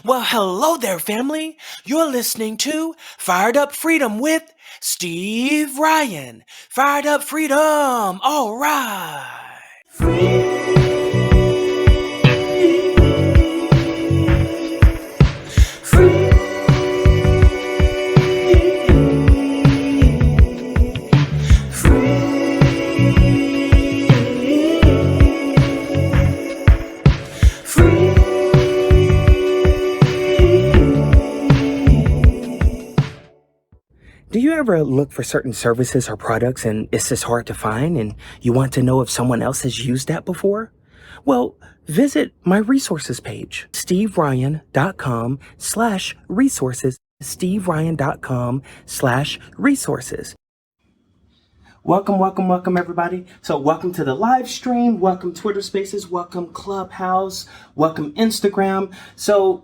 Well, hello there, family. You're listening to Fired Up Freedom with Steve Ryan. Fired Up Freedom. All right. Do you ever look for certain services or products and it's just hard to find and you want to know if someone else has used that before? Well, visit my resources page, steveryan.com/resources, steveryan.com/resources. Welcome, everybody. So welcome to the live stream. Welcome Twitter Spaces. Welcome Clubhouse. Welcome Instagram. So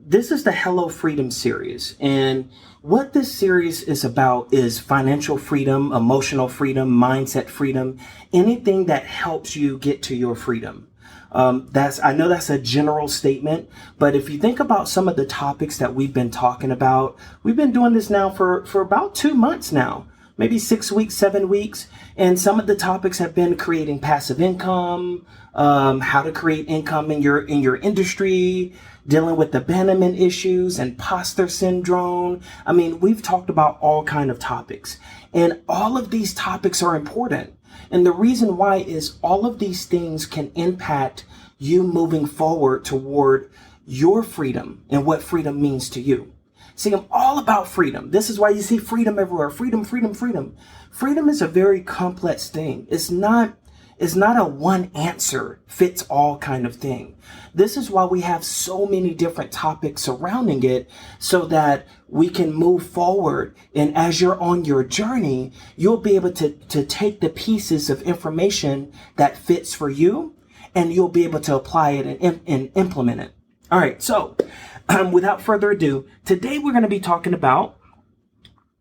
this is the Hello Freedom series. And what this series is about is financial freedom, emotional freedom, mindset freedom, anything that helps you get to your freedom. I know that's a general statement, but if you think about some of the topics that we've been talking about, we've been doing this now for about 2 months now. Maybe 6 weeks, 7 weeks. And some of the topics have been creating passive income, how to create income in your industry, dealing with abandonment issues, imposter syndrome. I mean, we've talked about all kind of topics, and all of these topics are important. And the reason why is all of these things can impact you moving forward toward your freedom and what freedom means to you. See, I'm all about freedom. This is why you see freedom everywhere. Freedom, freedom, freedom. Freedom is a very complex thing. It's not a one answer fits all kind of thing. This is why we have so many different topics surrounding it so that we can move forward. And as you're on your journey, you'll be able to take the pieces of information that fits for you, and you'll be able to apply it and implement it. All right. So without further ado, today we're going to be talking about,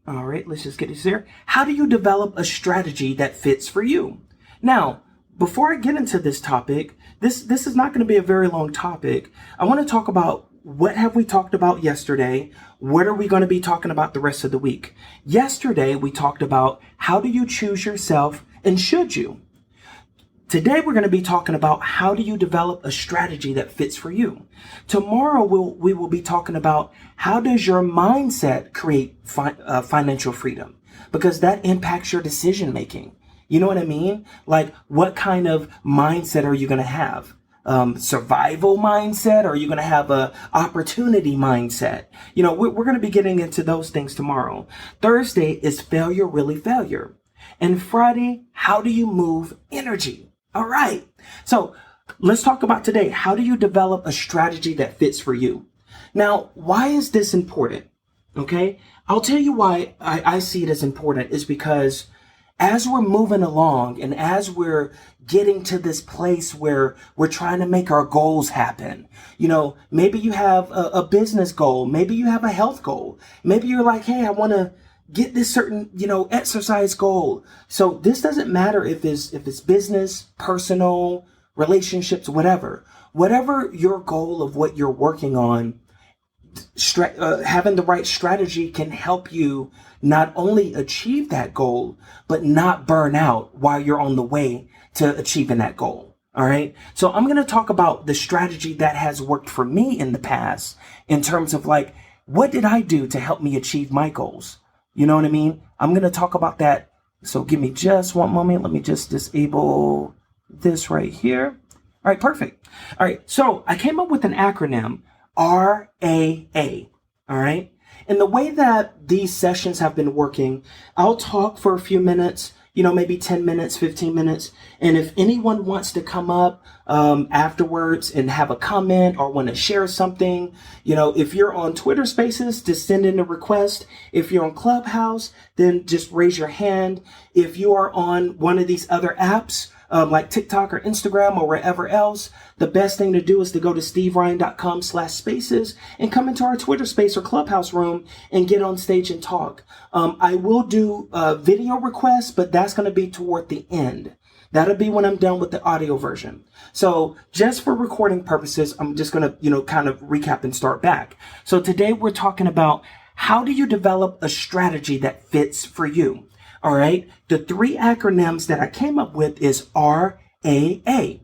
all right, let's just get this here. How do you develop a strategy that fits for you? Now, before I get into this topic, this is not going to be a very long topic. I want to talk about what have we talked about yesterday? What are we going to be talking about the rest of the week? Yesterday, we talked about how do you choose yourself and should you? Today, we're going to be talking about how do you develop a strategy that fits for you. Tomorrow, we will be talking about how does your mindset create financial freedom, because that impacts your decision making. You know what I mean? Like, what kind of mindset are you going to have? Survival mindset? Or are you going to have a opportunity mindset? You know, we're going to be getting into those things tomorrow. Thursday is failure, really failure. And Friday, how do you move energy? All right. So let's talk about today. How do you develop a strategy that fits for you? Now, why is this important? Okay. I'll tell you why I see it as important is because as we're moving along and as we're getting to this place where we're trying to make our goals happen, you know, maybe you have a business goal, maybe you have a health goal, maybe you're like, hey, I want to get this certain, exercise goal. So this doesn't matter if it's business, personal, relationships, whatever your goal of what you're working on, having the right strategy can help you not only achieve that goal, but not burn out while you're on the way to achieving that goal. All right. So I'm going to talk about the strategy that has worked for me in the past in terms of like, what did I do to help me achieve my goals? You know what I mean? I'm going to talk about that. So give me just one moment. Let me just disable this right here. All right. Perfect. All right. So I came up with an acronym, RAA. All right. And the way that these sessions have been working, I'll talk for a few minutes, maybe 10 minutes, 15 minutes. And if anyone wants to come up afterwards and have a comment or want to share something, if you're on Twitter Spaces, just send in a request. If you're on Clubhouse, then just raise your hand. If you are on one of these other apps, like TikTok or Instagram or wherever else, the best thing to do is to go to steveryan.com/spaces and come into our Twitter space or Clubhouse room and get on stage and talk. I will do video requests, but that's going to be toward the end. That'll be when I'm done with the audio version. So just for recording purposes, I'm just going to, kind of recap and start back. So today we're talking about how do you develop a strategy that fits for you? All right. The 3 acronyms that I came up with is RAA.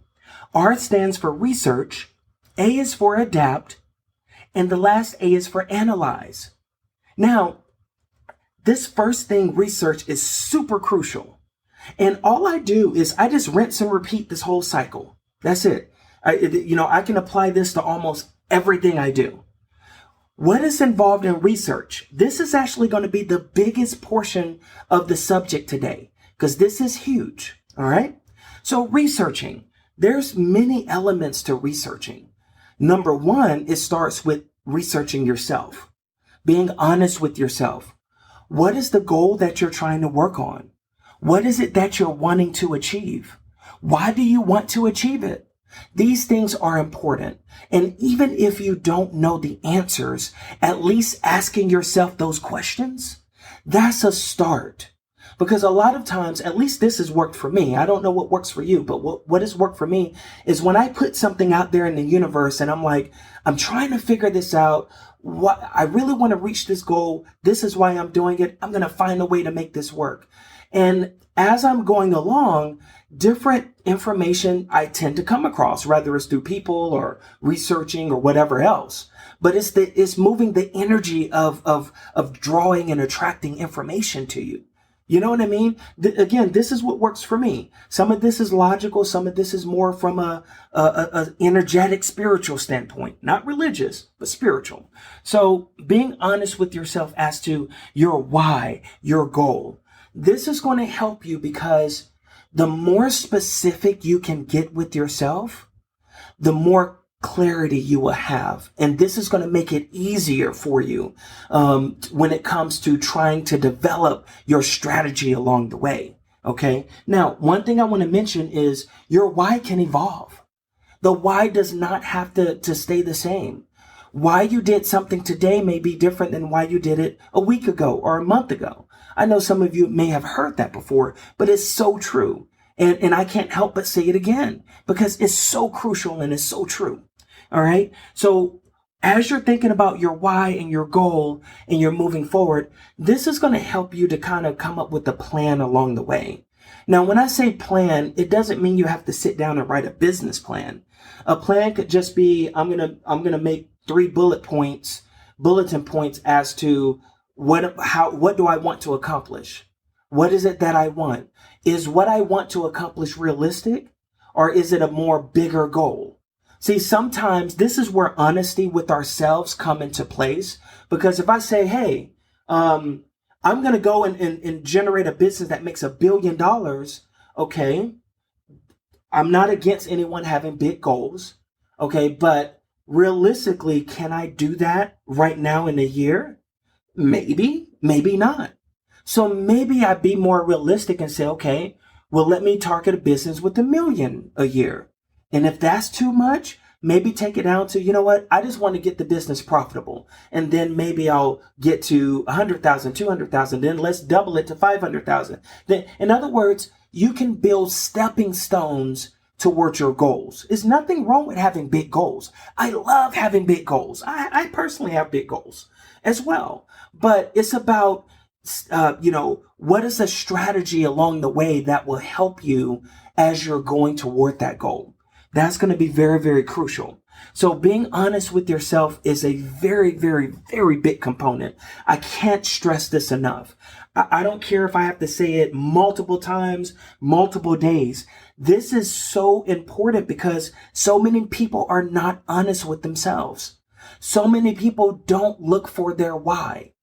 R stands for research. A is for adapt. And the last A is for analyze. Now, this first thing, research, is super crucial. And all I do is I just rinse and repeat this whole cycle. That's it. I can apply this to almost everything I do. What is involved in research? This is actually going to be the biggest portion of the subject today because this is huge. All right. So researching, there's many elements to researching. Number 1, it starts with researching yourself, being honest with yourself. What is the goal that you're trying to work on? What is it that you're wanting to achieve? Why do you want to achieve it? These things are important. And even if you don't know the answers, at least asking yourself those questions, that's a start. Because a lot of times, at least this has worked for me. I don't know what works for you, but what has worked for me is when I put something out there in the universe and I'm like, I'm trying to figure this out. I really want to reach this goal. This is why I'm doing it. I'm going to find a way to make this work. And as I'm going along, different information I tend to come across, whether it's through people or researching or whatever else. But it's moving the energy of drawing and attracting information to you. You know what I mean? Again, this is what works for me. Some of this is logical. Some of this is more from a energetic, spiritual standpoint, not religious, but spiritual. So being honest with yourself as to your why, your goal. This is going to help you because the more specific you can get with yourself, the more clarity you will have. And this is going to make it easier for you when it comes to trying to develop your strategy along the way. Okay. Now, one thing I want to mention is your why can evolve. The why does not have to stay the same. Why you did something today may be different than why you did it a week ago or a month ago. I know some of you may have heard that before, but it's so true. And I can't help but say it again because it's so crucial and it's so true. All right. So as you're thinking about your why and your goal and you're moving forward, this is going to help you to kind of come up with a plan along the way. Now, when I say plan, it doesn't mean you have to sit down and write a business plan. A plan could just be, I'm going to make 3 bulletin points as to what do I want to accomplish? What is it that I want? Is what I want to accomplish realistic or is it a more bigger goal? See, sometimes this is where honesty with ourselves come into place. Because if I say, hey, I'm going to go and generate a business that makes $1 billion. Okay. I'm not against anyone having big goals. Okay. But realistically, can I do that right now in a year? Maybe, maybe not. So maybe I'd be more realistic and say, okay, well, let me target a business with $1 million a year. And if that's too much, maybe take it down to, you know what? I just want to get the business profitable. And then maybe I'll get to 100,000, 200,000. Then let's double it to 500,000. Then, in other words, you can build stepping stones towards your goals. There's nothing wrong with having big goals. I love having big goals. I personally have big goals as well. But it's about, what is a strategy along the way that will help you as you're going toward that goal? That's going to be very, very crucial. So being honest with yourself is a very, very, very big component. I can't stress this enough. I don't care if I have to say it multiple times, multiple days. This is so important because so many people are not honest with themselves. So many people don't look for their why.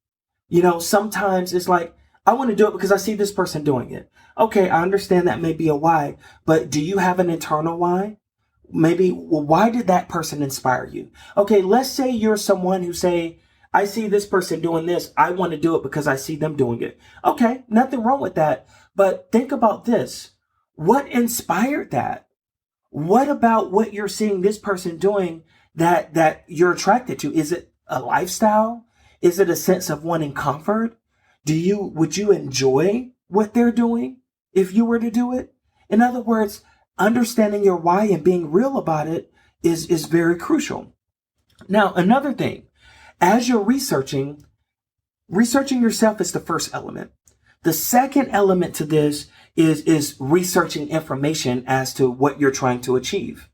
Sometimes it's like, I want to do it because I see this person doing it. Okay, I understand that may be a why, but do you have an internal why? Maybe, well, why did that person inspire you? Okay, let's say you're someone who say, I see this person doing this. I want to do it because I see them doing it. Okay, nothing wrong with that. But think about this. What inspired that? What about what you're seeing this person doing that you're attracted to? Is it a lifestyle? Is it a sense of wanting comfort? Would you enjoy what they're doing if you were to do it? In other words, understanding your why and being real about it is very crucial. Now, another thing, as you're researching yourself is the first element. The second element to this is researching information as to what you're trying to achieve.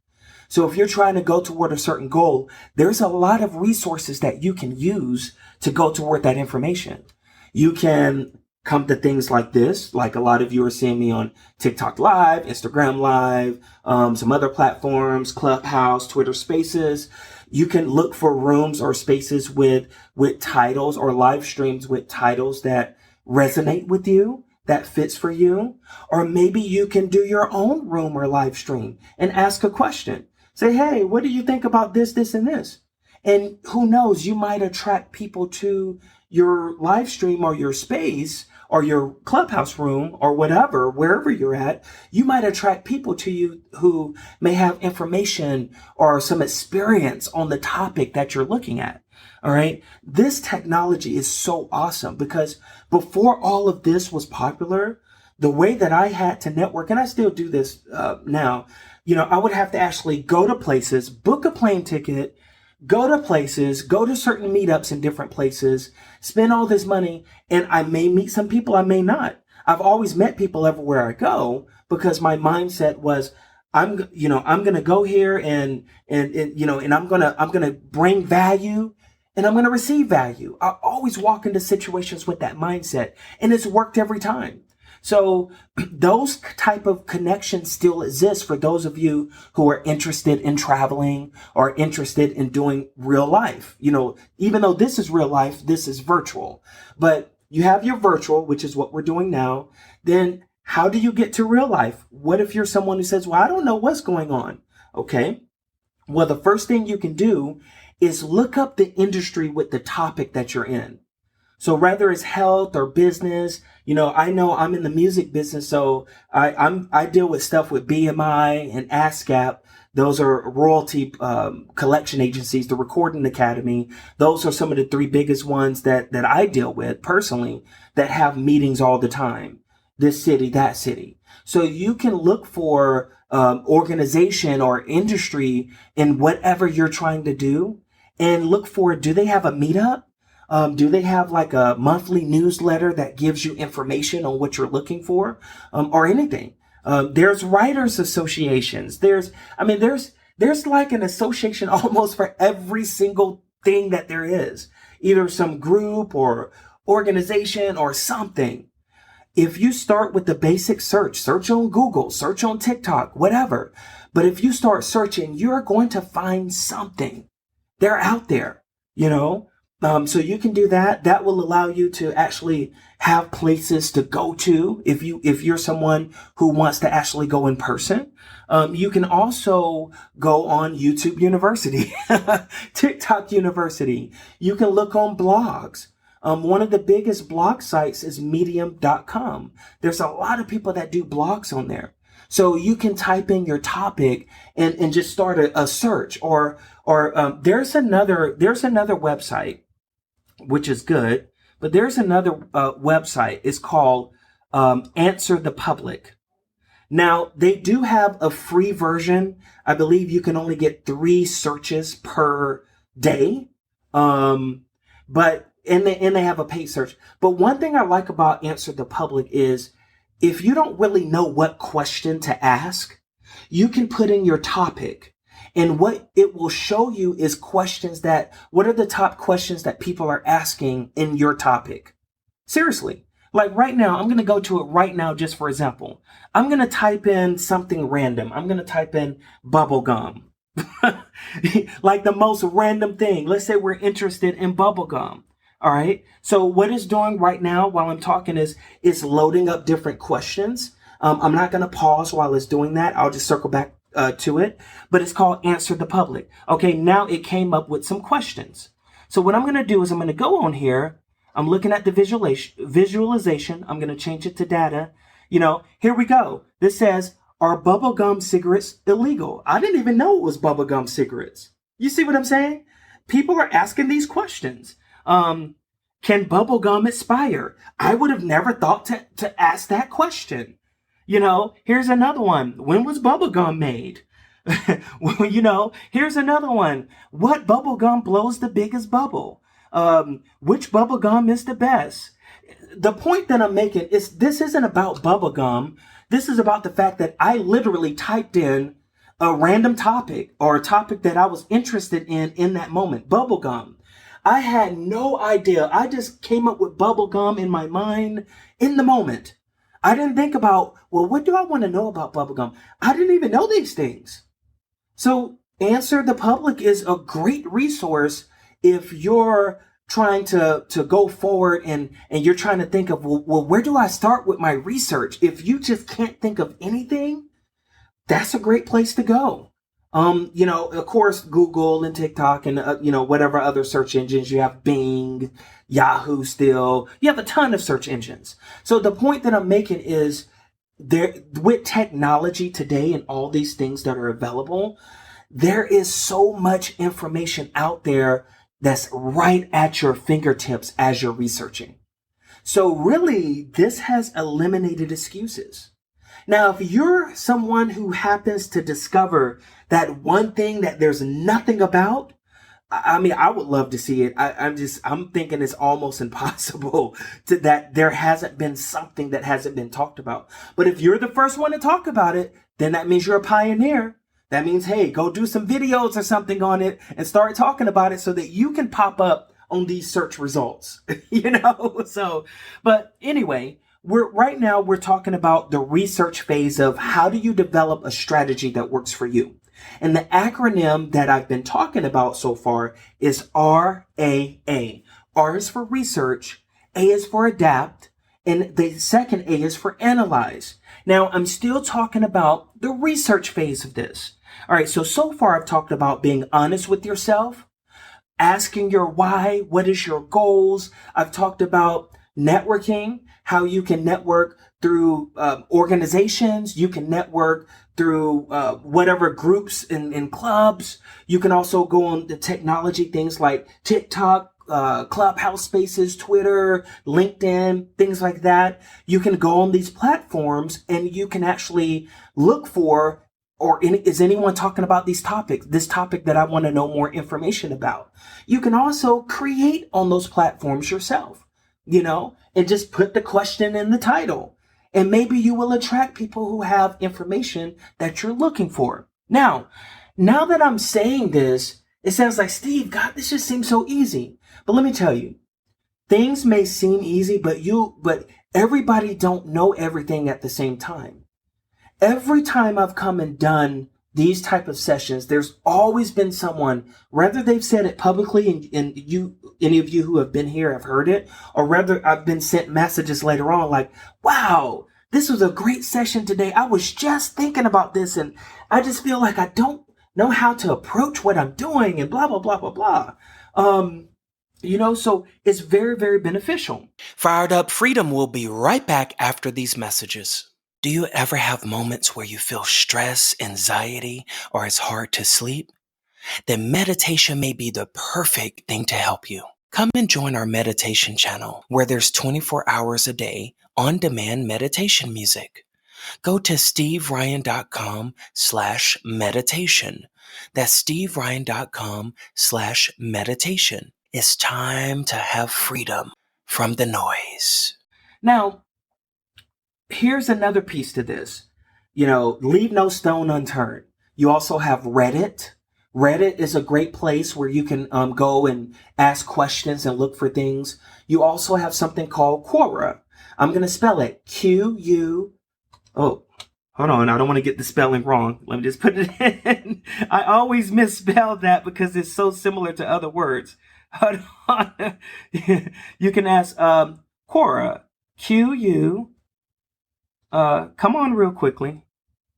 So if you're trying to go toward a certain goal, there's a lot of resources that you can use to go toward that information. You can come to things like this, like a lot of you are seeing me on TikTok Live, Instagram Live, some other platforms, Clubhouse, Twitter Spaces. You can look for rooms or spaces with titles or live streams with titles that resonate with you, that fits for you. Or maybe you can do your own room or live stream and ask a question. Say, hey, what do you think about this, this, and this? And who knows, you might attract people to your live stream or your space or your Clubhouse room or whatever, wherever you're at. You might attract people to you who may have information or some experience on the topic that you're looking at. All right. This technology is so awesome because before all of this was popular, the way that I had to network, and I still do this now, I would have to actually go to places, book a plane ticket, go to places, go to certain meetups in different places, spend all this money, and I may meet some people, I may not. I've always met people everywhere I go because my mindset was, I'm going to go here and I'm going to bring value and I'm going to receive value. I always walk into situations with that mindset, and it's worked every time. So those type of connections still exist for those of you who are interested in traveling or interested in doing real life. Even though this is real life, this is virtual. But you have your virtual, which is what we're doing now. Then how do you get to real life? What if you're someone who says, well, I don't know what's going on? Okay. Well, the first thing you can do is look up the industry with the topic that you're in. So whether it's health or business, I know I'm in the music business, so I deal with stuff with BMI and ASCAP. Those are royalty collection agencies, the Recording Academy. Those are some of the three biggest ones that I deal with personally that have meetings all the time. This city, that city. So you can look for organization or industry in whatever you're trying to do and look for, do they have a meetup? Do they have like a monthly newsletter that gives you information on what you're looking for, or anything? There's writers associations. There's like an association almost for every single thing that there is, either some group or organization or something. If you start with the basic search on Google, search on TikTok, whatever. But if you start searching, you're going to find something. They're out there, So you can do that. That will allow you to actually have places to go to if you're someone who wants to actually go in person. You can also go on YouTube University, TikTok University. You can look on blogs. One of the biggest blog sites is medium.com. There's a lot of people that do blogs on there. So you can type in your topic and just start a search or there's another website, which is good, but there's another website. It's called Answer the Public. Now, they do have a free version. I believe you can only get 3 searches per day. And they have a paid search. But one thing I like about Answer the Public is if you don't really know what question to ask, you can put in your topic. And what it will show you is what are the top questions that people are asking in your topic? Seriously. Like right now, I'm going to go to it right now just for example. I'm going to type in something random. I'm going to type in bubblegum. Like the most random thing. Let's say we're interested in bubblegum. All right. So what it's doing right now while I'm talking is it's loading up different questions. I'm not going to pause while it's doing that. I'll just circle back to it, but it's called Answer the Public. Okay, now it came up with some questions. So what I'm going to do is I'm going to go on here. I'm looking at the visualization. I'm going to change it to data. Here we go. This says, are bubblegum cigarettes illegal? I didn't even know it was bubblegum cigarettes. You see what I'm saying? People are asking these questions. Can bubblegum expire? I would have never thought to ask that question. Here's another one. When was bubblegum made? Well, here's another one. What bubblegum blows the biggest bubble? Which bubblegum is the best? The point that I'm making is this isn't about bubblegum. This is about the fact that I literally typed in a random topic or a topic that I was interested in that moment. Bubblegum. I had no idea. I just came up with bubblegum in my mind in the moment. I didn't think about, well, what do I want to know about bubblegum? I didn't even know these things. So Answer the Public is a great resource if you're trying to go forward and you're trying to think of, well, where do I start with my research? If you just can't think of anything, that's a great place to go. Of course, Google and TikTok and, whatever other search engines you have, Bing, Yahoo still, you have a ton of search engines. So the point that I'm making is there with technology today and all these things that are available, there is so much information out there that's right at your fingertips as you're researching. So really, this has eliminated excuses. Now, if you're someone who happens to discover that one thing that there's nothing about, I would love to see it. I'm thinking it's almost impossible that there hasn't been something that hasn't been talked about. But if you're the first one to talk about it, then that means you're a pioneer. That means, hey, go do some videos or something on it and start talking about it so that you can pop up on these search results, So, but anyway, right now we're talking about the research phase of how do you develop a strategy that works for you. And the acronym that I've been talking about so far is RAA. R is for research, A is for adapt, and the second A is for analyze. Now, I'm still talking about the research phase of this. All right, so far I've talked about being honest with yourself, asking your why, what is your goals. I've talked about networking, how you can network through organizations. You can network through whatever groups and clubs. You can also go on the technology things like TikTok, Clubhouse Spaces, Twitter, LinkedIn, things like that. You can go on these platforms and you can actually look for, is anyone talking about this topic that I want to know more information about? You can also create on those platforms yourself, and just put the question in the title. And maybe you will attract people who have information that you're looking for. Now that I'm saying this, it sounds like, Steve, God, this just seems so easy. But let me tell you, things may seem easy, but everybody don't know everything at the same time. Every time I've come and done these type of sessions, there's always been someone, whether they've said it publicly and any of you who have been here have heard it, or whether I've been sent messages later on like, wow, this was a great session today. I was just thinking about this and I just feel like I don't know how to approach what I'm doing and blah, blah, blah, blah, blah. So it's very, very beneficial. Fired Up Freedom will be right back after these messages. Do you ever have moments where you feel stress, anxiety, or it's hard to sleep? Then meditation may be the perfect thing to help you. Come and join our meditation channel where there's 24 hours a day on-demand meditation music. Go to steveryan.com/meditation. That's steveryan.com/meditation. It's time to have freedom from the noise. Now, here's another piece to this. Leave no stone unturned. You also have Reddit. Reddit is a great place where you can go and ask questions and look for things. You also have something called Quora. I'm going to spell it Oh, hold on. I don't want to get the spelling wrong. Let me just put it in. I always misspell that because it's so similar to other words. Hold on. You can ask Quora. Q-U. Come on real quickly.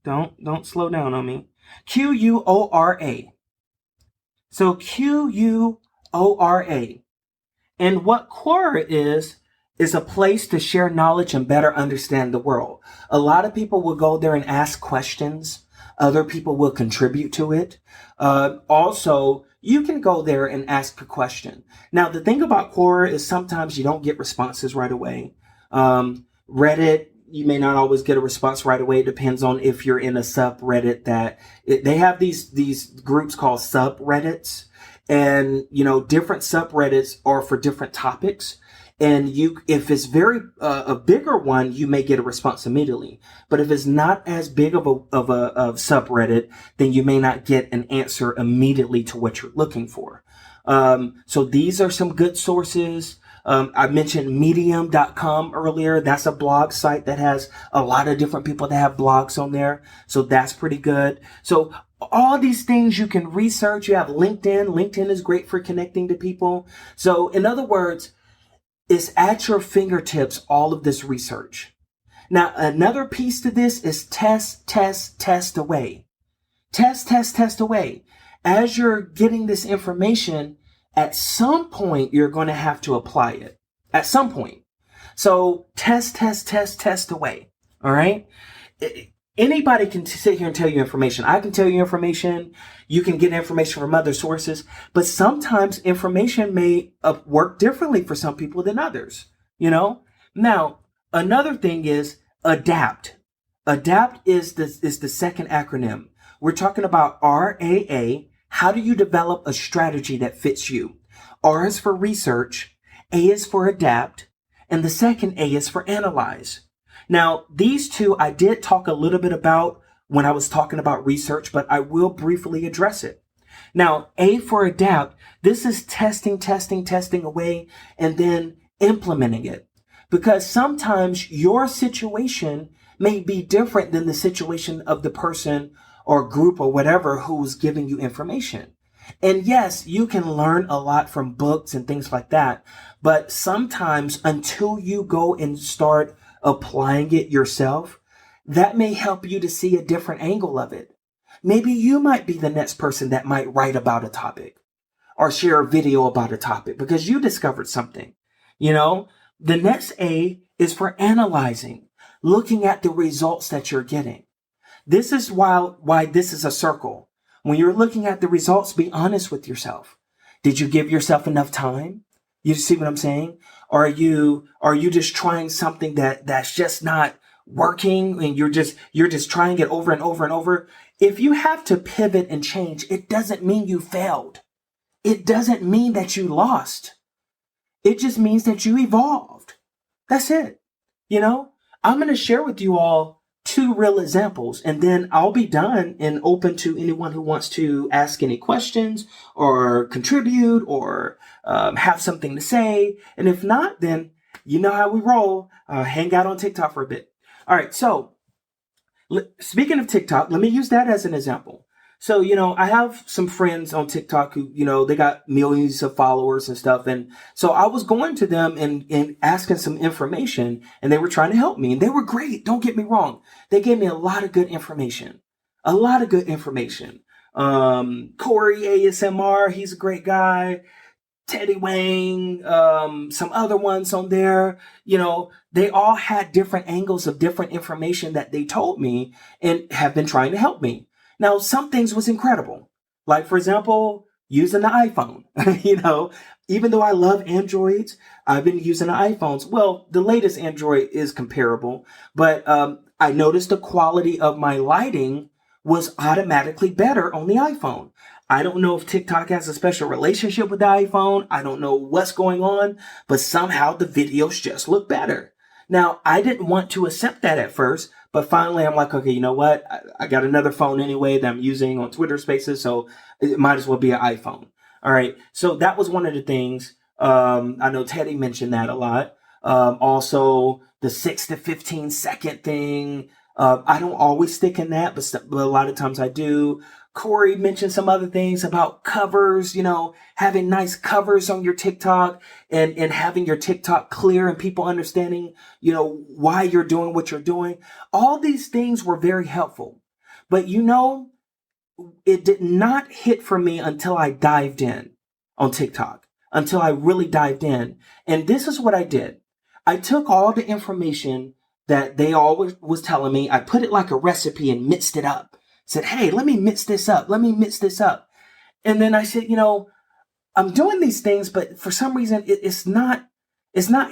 Don't slow down on me. Quora. So Quora. And what Quora is a place to share knowledge and better understand the world. A lot of people will go there and ask questions. Other people will contribute to it. Also, you can go there and ask a question. Now, the thing about Quora is sometimes you don't get responses right away. Reddit, you may not always get a response right away. It depends on if you're in a subreddit they have these groups called subreddits, and different subreddits are for different topics. And if it's very a bigger one, you may get a response immediately. But if it's not as big of a subreddit, then you may not get an answer immediately to what you're looking for. So these are some good sources. I mentioned medium.com earlier. That's a blog site that has a lot of different people that have blogs on there. So that's pretty good. So all these things you can research. You have LinkedIn. LinkedIn is great for connecting to people. So in other words, it's at your fingertips, all of this research. Now, another piece to this is test away. Test away. As you're getting this information, at some point, you're going to have to apply it. At some point. So test away. All right? Anybody can sit here and tell you information. I can tell you information. You can get information from other sources. But sometimes information may work differently for some people than others. Now, another thing is adapt. Adapt is the second acronym. We're talking about RAA. How do you develop a strategy that fits you? R is for research. A is for adapt. And the second A is for analyze. Now, these two I did talk a little bit about when I was talking about research, but I will briefly address it. Now, A for adapt, this is testing away and then implementing it. Because sometimes your situation may be different than the situation of the person or group or whatever who's giving you information. And yes, you can learn a lot from books and things like that. But sometimes until you go and start applying it yourself, that may help you to see a different angle of it. Maybe you might be the next person that might write about a topic or share a video about a topic because you discovered something. The next A is for analyzing, looking at the results that you're getting. This is why this is a circle. When you're looking at the results, be honest with yourself. Did you give yourself enough time? You see what I'm saying? Or are you just trying something that's just not working and you're just trying it over and over and over? If you have to pivot and change, it doesn't mean you failed. It doesn't mean that you lost. It just means that you evolved. That's it. I'm going to share with you all 2 real examples, and then I'll be done and open to anyone who wants to ask any questions or contribute or have something to say. And if not, then you know how we roll. Hang out on TikTok for a bit. All right. So speaking of TikTok, let me use that as an example. So, I have some friends on TikTok who, they got millions of followers and stuff. And so I was going to them and asking some information, and they were trying to help me, and they were great. Don't get me wrong. They gave me a lot of good information. Corey ASMR, he's a great guy. Teddy Wang, some other ones on there, they all had different angles of different information that they told me and have been trying to help me. Now, some things was incredible. Like, for example, using the iPhone. Even though I love Androids, I've been using the iPhones. Well, the latest Android is comparable, but I noticed the quality of my lighting was automatically better on the iPhone. I don't know if TikTok has a special relationship with the iPhone. I don't know what's going on, but somehow the videos just look better. Now, I didn't want to accept that at first, but finally I'm like, okay, you know what? I got another phone anyway that I'm using on Twitter Spaces, so it might as well be an iPhone. All right. So that was one of the things. I know Teddy mentioned that a lot. Also, the 6 to 15 second thing. I don't always stick in that, but a lot of times I do. Corey mentioned some other things about covers, having nice covers on your TikTok and having your TikTok clear and people understanding, why you're doing what you're doing. All these things were very helpful. But it did not hit for me until I dived in on TikTok, until I really dived in. And this is what I did. I took all the information that they always was telling me. I put it like a recipe and mixed it up. Said, hey, let me mix this up. And then I said, I'm doing these things, but for some reason it's not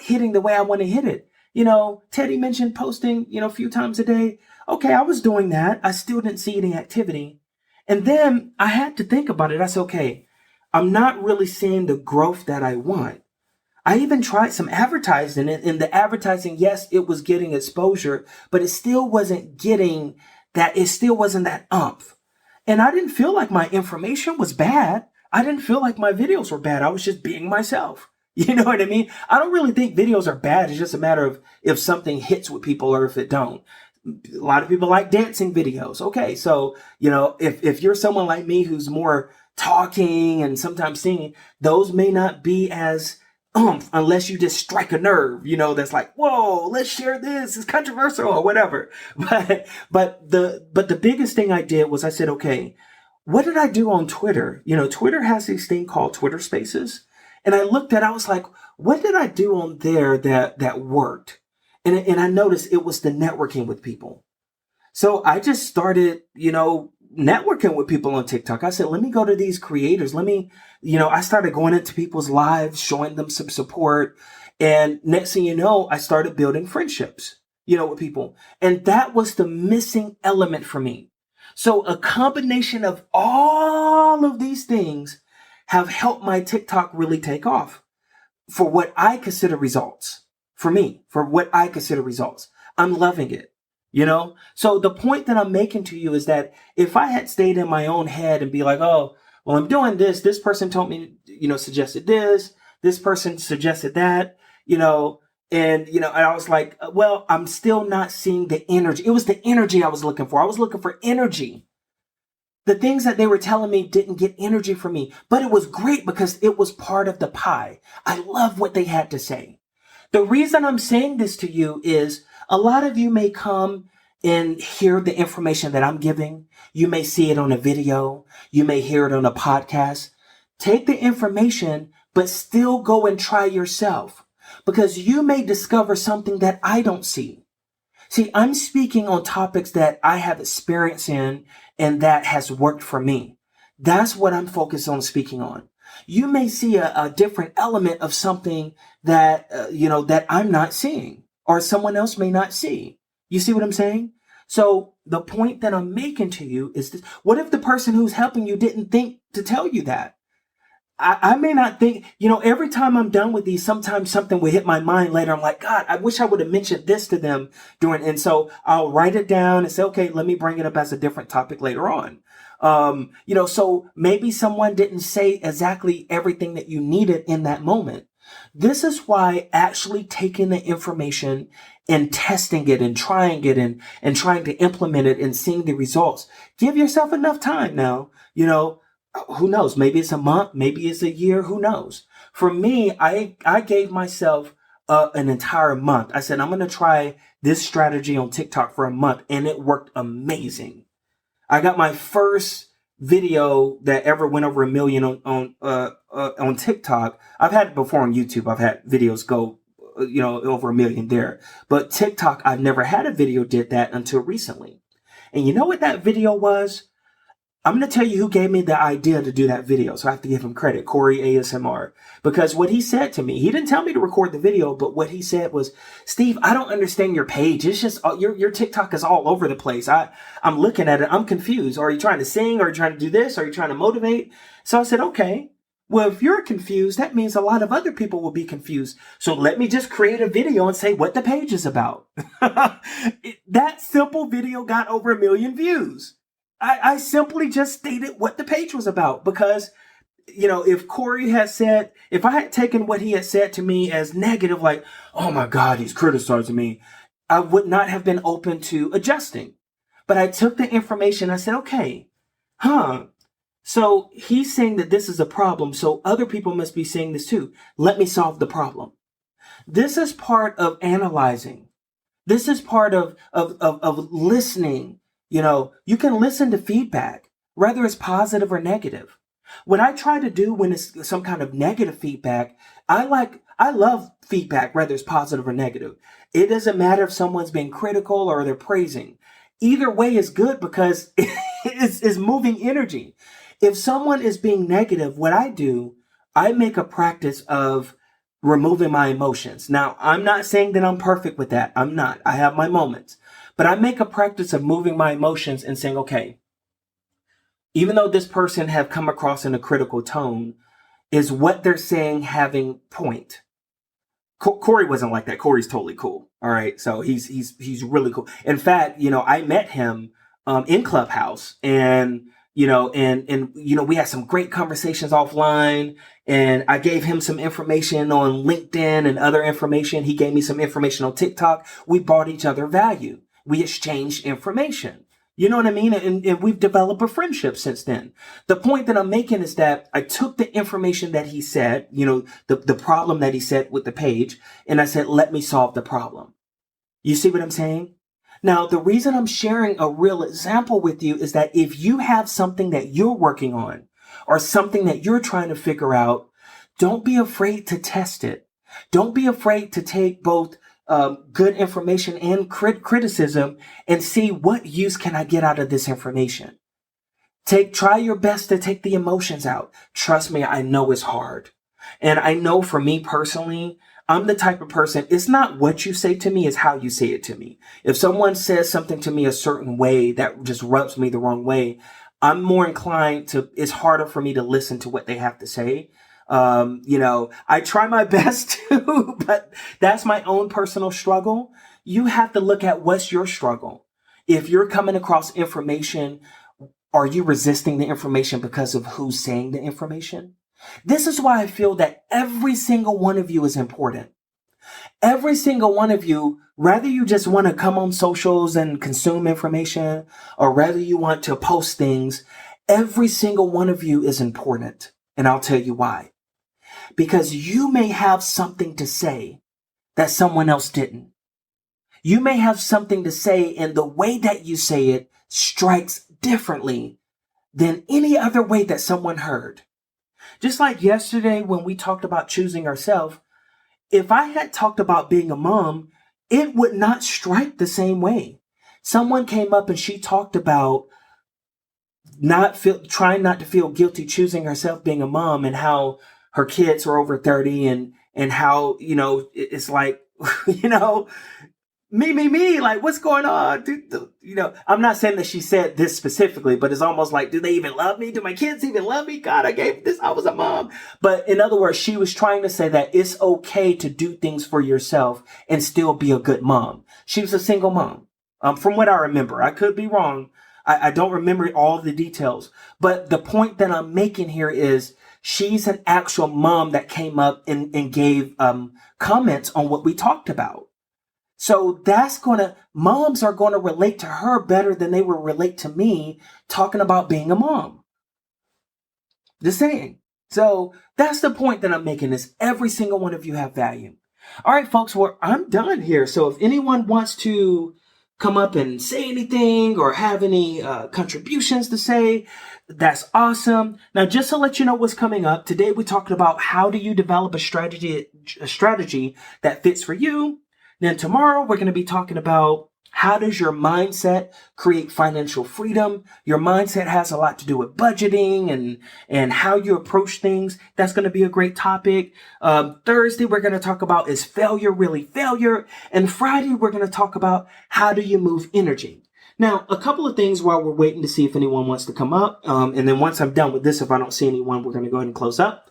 hitting the way I want to hit it. Teddy mentioned posting, a few times a day. Okay, I was doing that. I still didn't see any activity. And then I had to think about it. I said, okay, I'm not really seeing the growth that I want. I even tried some advertising, and the advertising, yes, it was getting exposure, but it still wasn't getting that. It still wasn't that umph. And I didn't feel like my information was bad. I didn't feel like my videos were bad. I was just being myself. You know what I mean? I don't really think videos are bad. It's just a matter of if something hits with people or if it don't. A lot of people like dancing videos. Okay, so, if you're someone like me who's more talking and sometimes singing, those may not be as unless you just strike a nerve, that's like, whoa, let's share this. It's controversial or whatever. But the biggest thing I did was I said, okay, what did I do on Twitter? Twitter has this thing called Twitter Spaces. And I was like, what did I do on there that worked? And I noticed it was the networking with people. So I just started, networking with people on TikTok. I said, let me go to these creators. I started going into people's lives, showing them some support. And next thing you know, I started building friendships, with people. And that was the missing element for me. So a combination of all of these things have helped my TikTok really take off for what I consider results. For me, for what I consider results. I'm loving it. So the point that I'm making to you is that if I had stayed in my own head and be like, oh, well, I'm doing this person told me, suggested this person suggested that, and I was like, well, I'm still not seeing the energy. It was the energy I was looking for. I was looking for energy. The things that they were telling me didn't get energy from me, but it was great because it was part of the pie. I love what they had to say. The reason I'm saying this to you is a lot of you may come and hear the information that I'm giving. You may see it on a video. You may hear it on a podcast. Take the information, but still go and try yourself because you may discover something that I don't see. See, I'm speaking on topics that I have experience in and that has worked for me. That's what I'm focused on speaking on. You may see a different element of something that, that I'm not seeing or someone else may not see. You see what I'm saying? So the point that I'm making to you is this. What if the person who's helping you didn't think to tell you that? I may not think, every time I'm done with these, sometimes something will hit my mind later. I'm like, God, I wish I would have mentioned this to them and so I'll write it down and say, okay, let me bring it up as a different topic later on. So maybe someone didn't say exactly everything that you needed in that moment. This is why actually taking the information and testing it and trying it and trying to implement it and seeing the results, give yourself enough time now, who knows? Maybe it's a month, maybe it's a year, who knows? For me, I gave myself an entire month. I said, I'm going to try this strategy on TikTok for a month and it worked amazing. I got my first video that ever went over 1 million on TikTok. I've had it before on YouTube. I've had videos go, over 1 million there. But TikTok, I've never had a video did that until recently. And you know what that video was? I'm going to tell you who gave me the idea to do that video. So I have to give him credit, Corey ASMR, because what he said to me, he didn't tell me to record the video, but what he said was, Steve, I don't understand your page. It's just your TikTok is all over the place. I'm looking at it. I'm confused. Are you trying to sing? Are you trying to do this? Are you trying to motivate? So I said, okay, well, if you're confused, that means a lot of other people will be confused. So let me just create a video and say what the page is about. That simple video got over 1 million views. I simply just stated what the page was about because, if Corey had said, if I had taken what he had said to me as negative, like, oh my God, he's criticizing me, I would not have been open to adjusting. But I took the information. I said, okay, so he's saying that this is a problem. So other people must be saying this too. Let me solve the problem. This is part of analyzing. This is part of listening. You can listen to feedback, whether it's positive or negative. What I try to do when it's some kind of negative feedback, I love feedback, whether it's positive or negative. It doesn't matter if someone's being critical or they're praising. Either way is good because it's moving energy. If someone is being negative, what I do, I make a practice of removing my emotions. Now, I'm not saying that I'm perfect with that. I'm not. I have my moments. But I make a practice of moving my emotions and saying, okay, even though this person have come across in a critical tone, is what they're saying having point? Corey wasn't like that. Corey's totally cool. All right. So he's really cool. In fact, I met him in Clubhouse, and we had some great conversations offline, and I gave him some information on LinkedIn and other information. He gave me some information on TikTok. We brought each other value. We exchanged information. You know what I mean? And we've developed a friendship since then. The point that I'm making is that I took the information that he said, the problem that he said with the page, and I said, let me solve the problem. You see what I'm saying? Now, the reason I'm sharing a real example with you is that if you have something that you're working on or something that you're trying to figure out, don't be afraid to test it. Don't be afraid to take both good information and criticism and see what use can I get out of this information. Try your best to take the emotions out. Trust me, I know it's hard. And I know for me personally, I'm the type of person, it's not what you say to me, it's how you say it to me. If someone says something to me a certain way that just rubs me the wrong way, I'm more inclined it's harder for me to listen to what they have to say. I try my best to, but that's my own personal struggle. You have to look at what's your struggle. If you're coming across information, are you resisting the information because of who's saying the information? This is why I feel that every single one of you is important. Every single one of you, whether you just want to come on socials and consume information, or whether you want to post things, every single one of you is important. And I'll tell you why. Because you may have something to say that someone else didn't. You may have something to say, and the way that you say it strikes differently than any other way that someone heard. Just like yesterday when we talked about choosing ourselves, if I had talked about being a mom, it would not strike the same way. Someone came up and she talked about trying not to feel guilty choosing herself being a mom, and how her kids are over 30, and how, it's like, me, like, what's going on? I'm not saying that she said this specifically, but it's almost like, do they even love me? Do my kids even love me? God, I was a mom. But in other words, she was trying to say that it's okay to do things for yourself and still be a good mom. She was a single mom. From what I remember, I could be wrong. I don't remember all the details, but the point that I'm making here is she's an actual mom that came up and gave comments on what we talked about. So moms are going to relate to her better than they will relate to me talking about being a mom. Just saying. So that's the point that I'm making, is every single one of you have value. All right, folks, well, I'm done here. So if anyone wants to come up and say anything or have any contributions to say, that's awesome. Now, just to let you know what's coming up, today we're talking about how do you develop a strategy that fits for you. Then tomorrow we're going to be talking about how does your mindset create financial freedom. Your mindset has a lot to do with budgeting and how you approach things. That's going to be a great topic. Thursday we're going to talk about, is failure really failure? And Friday we're going to talk about how do you move energy. Now, a couple of things while we're waiting to see if anyone wants to come up. And then once I'm done with this, if I don't see anyone, we're going to go ahead and close up.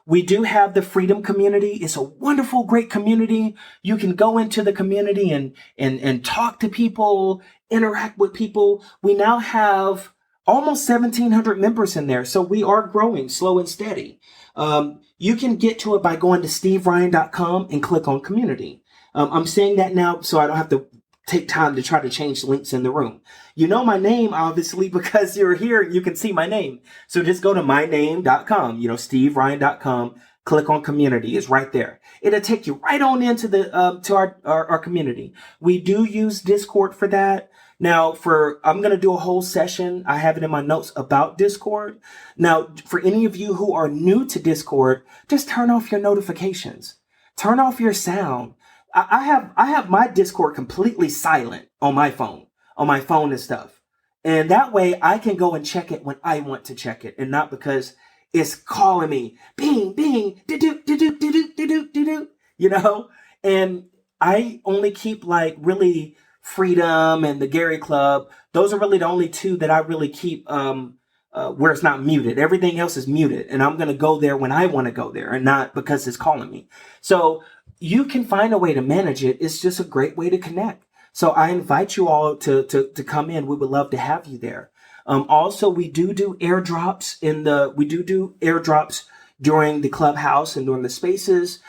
We do have the Freedom Community. It's a wonderful, great community. You can go into the community and talk to people, interact with people. We now have almost 1,700 members in there. So we are growing slow and steady. You can get to it by going to steveryan.com and click on community. I'm saying that now so I don't have to take time to try to change links in the room. You know my name, obviously, because you're here and you can see my name. So just go to myname.com, steveryan.com, click on community. It's right there. It'll take you right on into to our community. We do use Discord for that. Now, I'm going to do a whole session. I have it in my notes about Discord. Now, for any of you who are new to Discord, just turn off your notifications. Turn off your sound. I have my Discord completely silent on my phone and stuff. And that way I can go and check it when I want to check it, and not because it's calling me, bing, bing, do, do, do, do, do, do, you know? And I only keep like really Freedom and the Gary Club. Those are really the only two that I really keep where it's not muted. Everything else is muted. And I'm going to go there when I want to go there and not because it's calling me. So you can find a way to manage it. It's just a great way to connect. So I invite you all to come in. We would love to have you there. Also, we do airdrops during the clubhouse and during the spaces.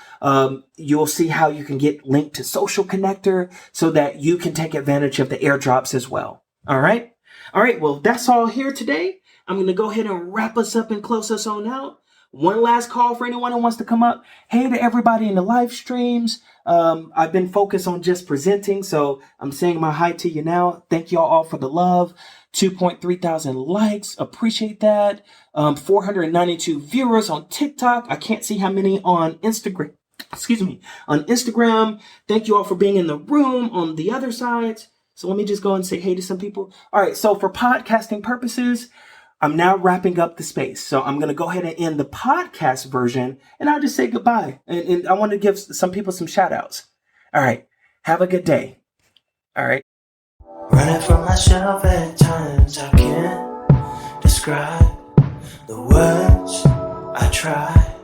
You'll see how you can get linked to Social Connector so that you can take advantage of the airdrops as well. All right. All right. Well, that's all here today. I'm going to go ahead and wrap us up and close us on out. One last call for anyone who wants to come up. Hey to everybody in the live streams. I've been focused on just presenting, so I'm saying my hi to you now. Thank y'all all for the love. 2.3 thousand likes. Appreciate that. 492 viewers on TikTok. I can't see how many on Instagram. Excuse me. On Instagram. Thank you all for being in the room on the other sides. So let me just go and say hey to some people. All right. So for podcasting purposes, I'm now wrapping up the space. So I'm going to go ahead and end the podcast version and I'll just say goodbye. And I want to give some people some shout outs. All right. Have a good day. All right. Running from myself at times, I can't describe the words I try.